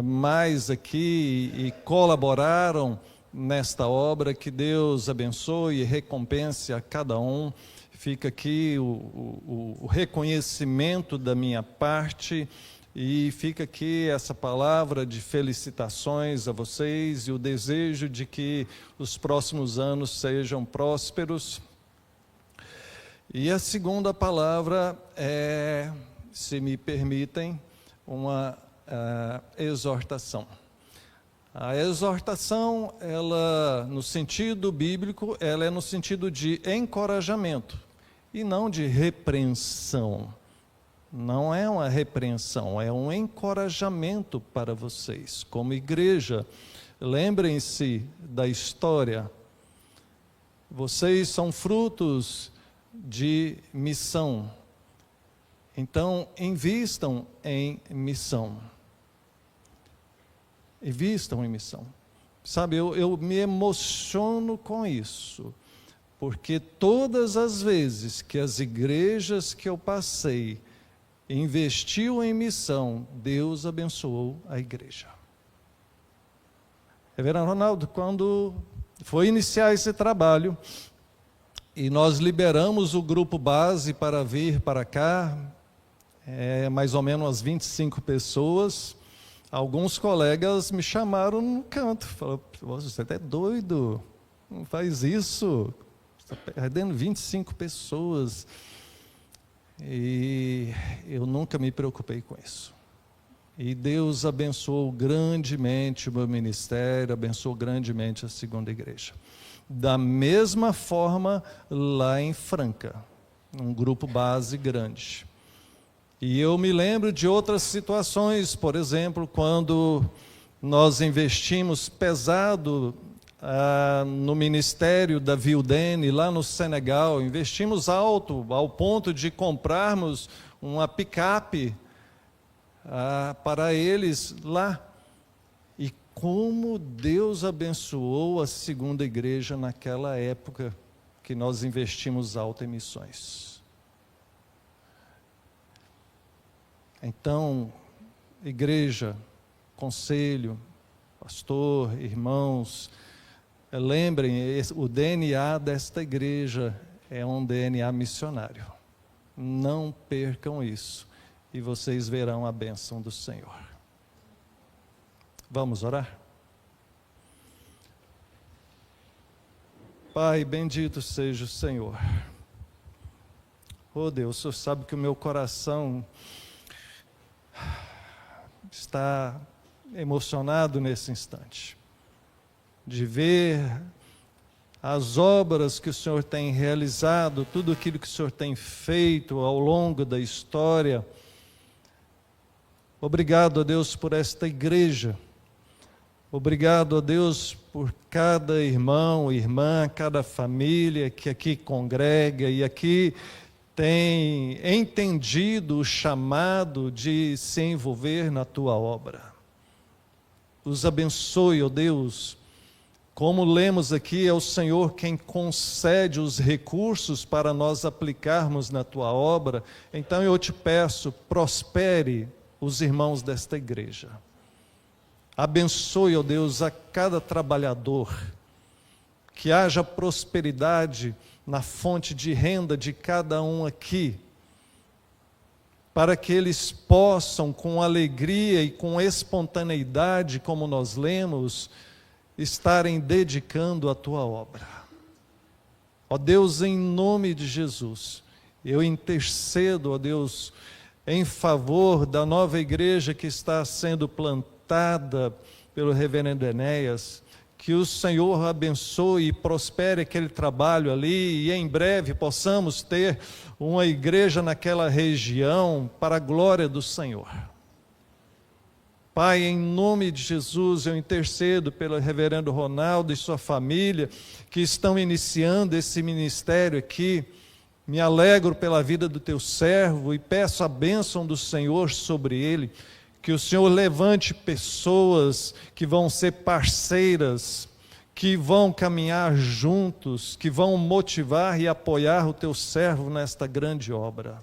mais aqui e colaboraram nesta obra. Que Deus abençoe e recompense a cada um. Fica aqui o reconhecimento da minha parte e fica aqui essa palavra de felicitações a vocês e o desejo de que os próximos anos sejam prósperos. E a segunda palavra é, se me permitem, uma exortação. A exortação, ela, no sentido bíblico, ela é no sentido de encorajamento e não de repreensão. Não é uma repreensão, é um encorajamento para vocês. Como igreja, lembrem-se da história. Vocês são frutos de missão. Então, invistam em missão. Invistam em missão. Sabe, eu me emociono com isso, porque todas as vezes que as igrejas que eu passei investiu em missão, Deus abençoou a igreja. Reverendo Ronaldo, quando foi iniciar esse trabalho, e nós liberamos o grupo base para vir para cá, mais ou menos umas 25 pessoas, alguns colegas me chamaram no canto, falaram, você é doido, não faz isso, você está perdendo 25 pessoas. E eu nunca me preocupei com isso. E Deus abençoou grandemente o meu ministério, abençoou grandemente a segunda igreja. Da mesma forma, lá em Franca, um grupo base grande. E eu me lembro de outras situações, por exemplo, quando nós investimos pesado no ministério da Vildene, lá no Senegal, investimos alto, ao ponto de comprarmos uma picape para eles lá. E como Deus abençoou a segunda igreja naquela época que nós investimos alto em missões. Então, igreja, conselho, pastor, irmãos, lembrem, o DNA desta igreja é um DNA missionário. Não percam isso e vocês verão a bênção do Senhor. Vamos orar? Pai, bendito seja o Senhor. Oh Deus, o Senhor sabe que o meu coração está emocionado nesse instante, de ver as obras que o Senhor tem realizado, tudo aquilo que o Senhor tem feito ao longo da história. Obrigado a Deus por esta igreja. Obrigado a Deus por cada irmão, irmã, cada família que aqui congrega e aqui tem entendido o chamado de se envolver na Tua obra. Os abençoe, ó Deus. Como lemos aqui, é o Senhor quem concede os recursos para nós aplicarmos na Tua obra. Então eu te peço, prospere os irmãos desta igreja. Abençoe, ó Deus, a cada trabalhador. Que haja prosperidade na fonte de renda de cada um aqui. Para que eles possam, com alegria e com espontaneidade, como nós lemos, estarem dedicando a Tua obra. Ó Deus, em nome de Jesus, eu intercedo, ó Deus, em favor da nova igreja que está sendo plantada pelo reverendo Enéas, que o Senhor abençoe e prospere aquele trabalho ali e em breve possamos ter uma igreja naquela região para a glória do Senhor. Pai, em nome de Jesus, eu intercedo pelo reverendo Ronaldo e sua família, que estão iniciando esse ministério aqui. Me alegro pela vida do teu servo e peço a bênção do Senhor sobre ele, que o Senhor levante pessoas que vão ser parceiras, que vão caminhar juntos, que vão motivar e apoiar o teu servo nesta grande obra.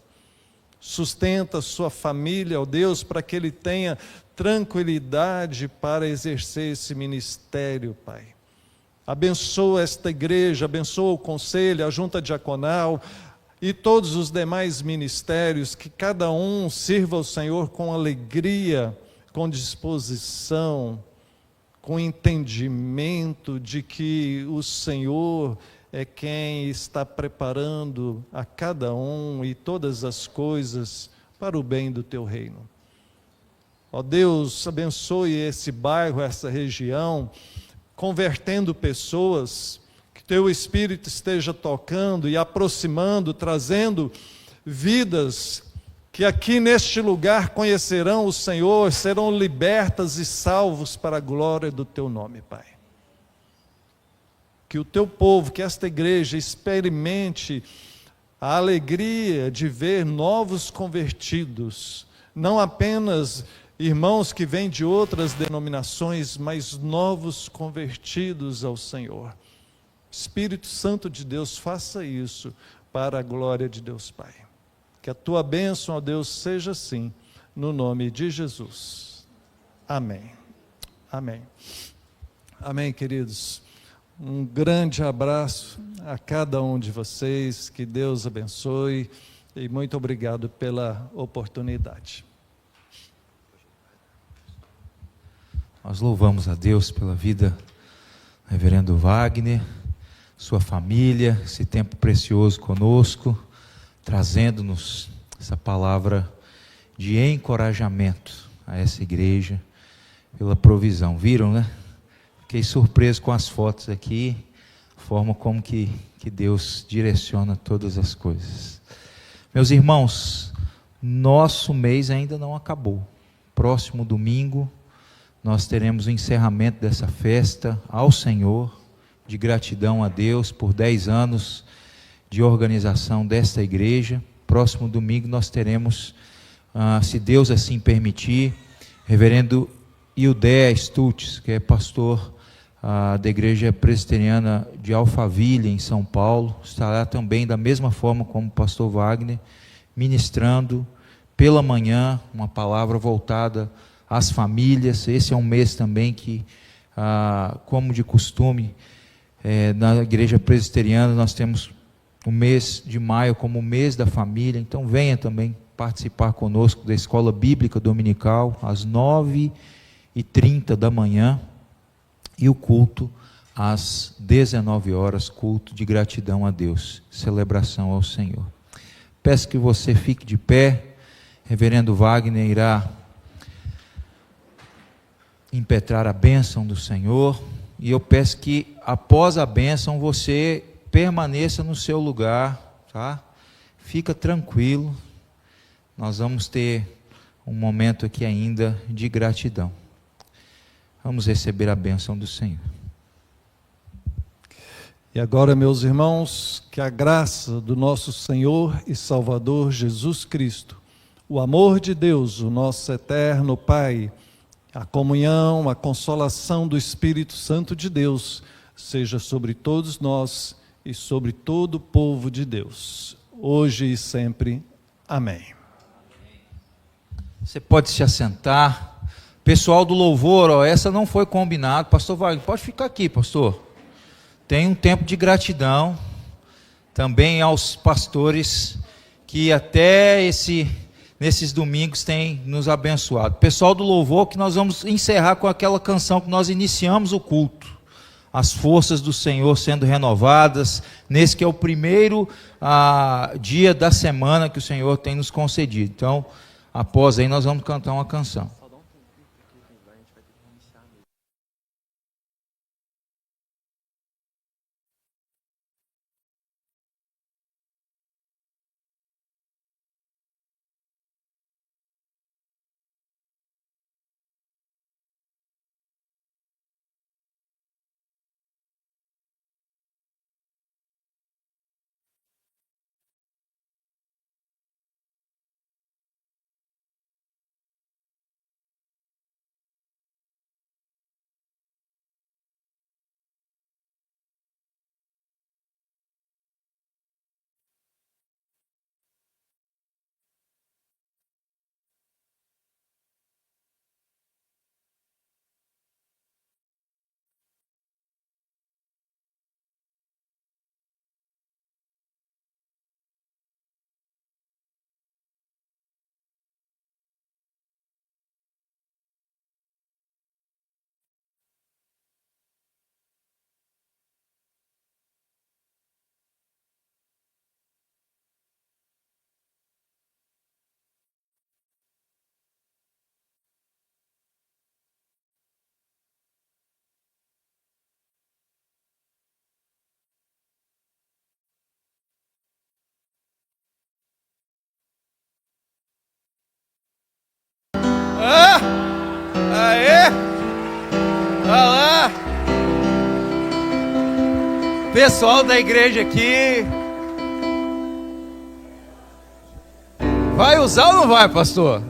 Sustenta sua família, ó Deus, para que ele tenha tranquilidade para exercer esse ministério, Pai. Abençoa esta igreja, abençoa o conselho, a junta diaconal e todos os demais ministérios, que cada um sirva o Senhor com alegria, com disposição, com entendimento de que o Senhor é quem está preparando a cada um e todas as coisas para o bem do teu reino. Ó Deus, abençoe esse bairro, essa região, convertendo pessoas, que teu Espírito esteja tocando e aproximando, trazendo vidas que aqui neste lugar conhecerão o Senhor, serão libertas e salvos para a glória do teu nome, Pai. Que o teu povo, que esta igreja experimente a alegria de ver novos convertidos, não apenas irmãos que vêm de outras denominações, mas novos convertidos ao Senhor. Espírito Santo de Deus, faça isso para a glória de Deus Pai. Que a tua bênção, ó Deus, seja assim, no nome de Jesus. Amém. Amém. Amém, queridos. Um grande abraço a cada um de vocês, que Deus abençoe e muito obrigado pela oportunidade. Nós louvamos a Deus pela vida do reverendo Wagner, sua família, esse tempo precioso conosco, trazendo-nos essa palavra de encorajamento a essa igreja, pela provisão. Viram, né? Fiquei surpreso com as fotos aqui, a forma como que Deus direciona todas as coisas. Meus irmãos, nosso mês ainda não acabou. Próximo domingo, nós teremos o encerramento dessa festa ao Senhor, de gratidão a Deus por 10 anos de organização desta igreja. Próximo domingo nós teremos, se Deus assim permitir, reverendo Ildé Stutz, que é pastor da igreja presbiteriana de Alphaville, em São Paulo, estará também da mesma forma como o pastor Wagner, ministrando pela manhã uma palavra voltada às famílias. Esse é um mês também que, como de costume, na igreja presbiteriana nós temos o mês de maio como o mês da família. Então venha também participar conosco da escola bíblica dominical às 9h30 da manhã e o culto às 19 horas, culto de gratidão a Deus, celebração ao Senhor. Peço que você fique de pé. Reverendo Wagner irá impetrar a bênção do Senhor, e eu peço que após a bênção você permaneça no seu lugar, tá? Fica tranquilo, nós vamos ter um momento aqui ainda de gratidão. Vamos receber a bênção do Senhor. E agora, meus irmãos, que a graça do nosso Senhor e Salvador Jesus Cristo, o amor de Deus, o nosso eterno Pai, a comunhão, a consolação do Espírito Santo de Deus, seja sobre todos nós e sobre todo o povo de Deus, hoje e sempre. Amém. Você pode se assentar. Pessoal do louvor, essa não foi combinado. Pastor Wagner, pode ficar aqui, pastor. Tem um tempo de gratidão também aos pastores que até nesses domingos têm nos abençoado. Pessoal do louvor, que nós vamos encerrar com aquela canção que nós iniciamos o culto. As forças do Senhor sendo renovadas, nesse que é o primeiro dia da semana que o Senhor tem nos concedido. Então, após aí nós vamos cantar uma canção. Pessoal da igreja aqui. Vai usar ou não vai, pastor?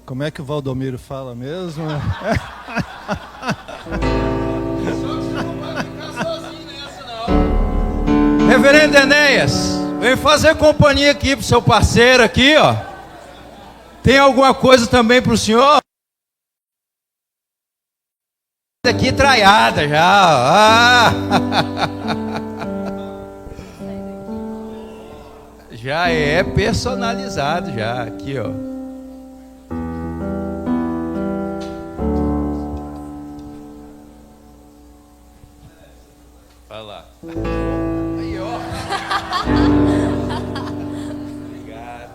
Como é que o Valdomiro fala mesmo? Reverendo Enéas, vem fazer companhia aqui pro seu parceiro aqui, ó. Tem alguma coisa também pro senhor? Aqui traiada já. Já é personalizado já aqui, ó. Vai lá. Aí, ó. Obrigado.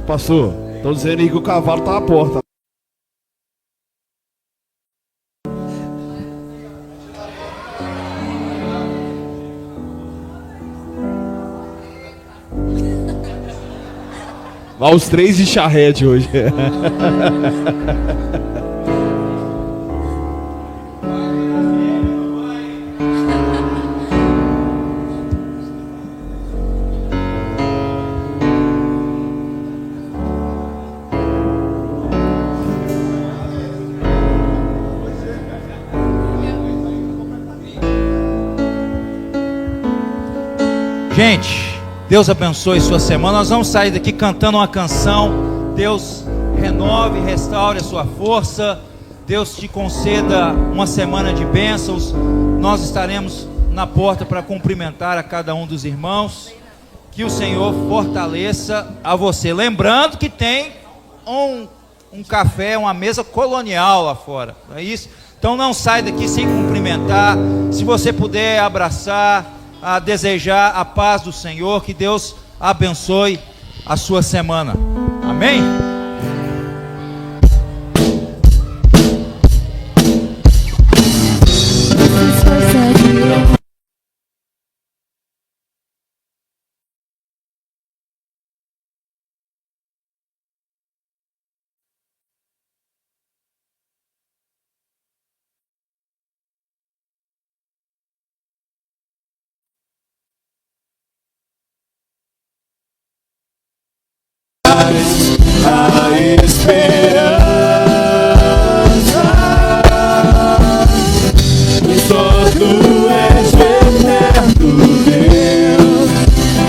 Pastor, estão dizendo aí que o cavalo tá à porta. Vai os 3 de charrete hoje. Gente, Deus abençoe sua semana. Nós vamos sair daqui cantando uma canção. Deus renove e restaure a sua força. Deus te conceda uma semana de bênçãos. Nós estaremos na porta para cumprimentar a cada um dos irmãos. Que o Senhor fortaleça a você. Lembrando que tem um café, uma mesa colonial lá fora. Não é isso? Então não sai daqui sem cumprimentar. Se você puder abraçar, a desejar a paz do Senhor, que Deus abençoe a sua semana. Amém? A esperança, só tu és o eterno Deus,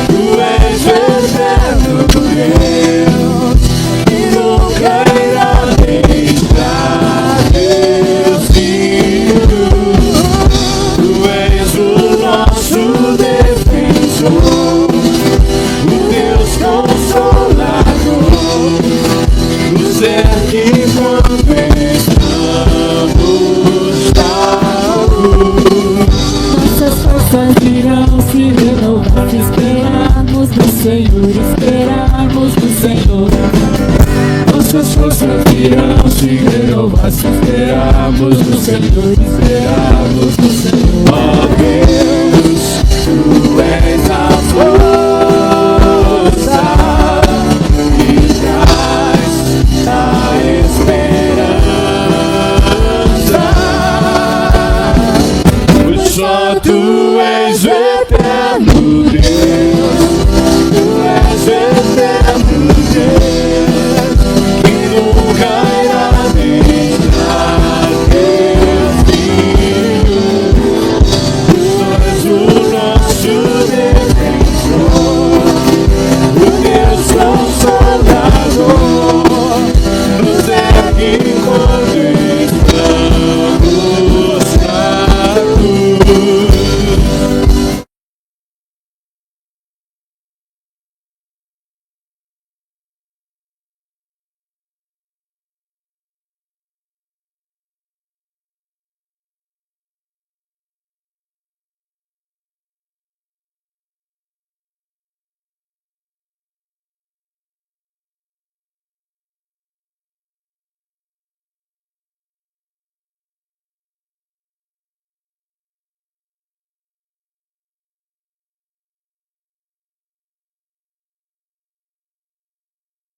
tu és o eterno Deus, e nunca irá deixar Deus filho, tu és o nosso defensor, o Deus consolador. Nos ergue quando estamos fracos. Nossas forças irão se renovar. Esperamos no Senhor, esperamos no Senhor. Nossas forças irão se renovar. Esperamos no Senhor, esperamos no Senhor.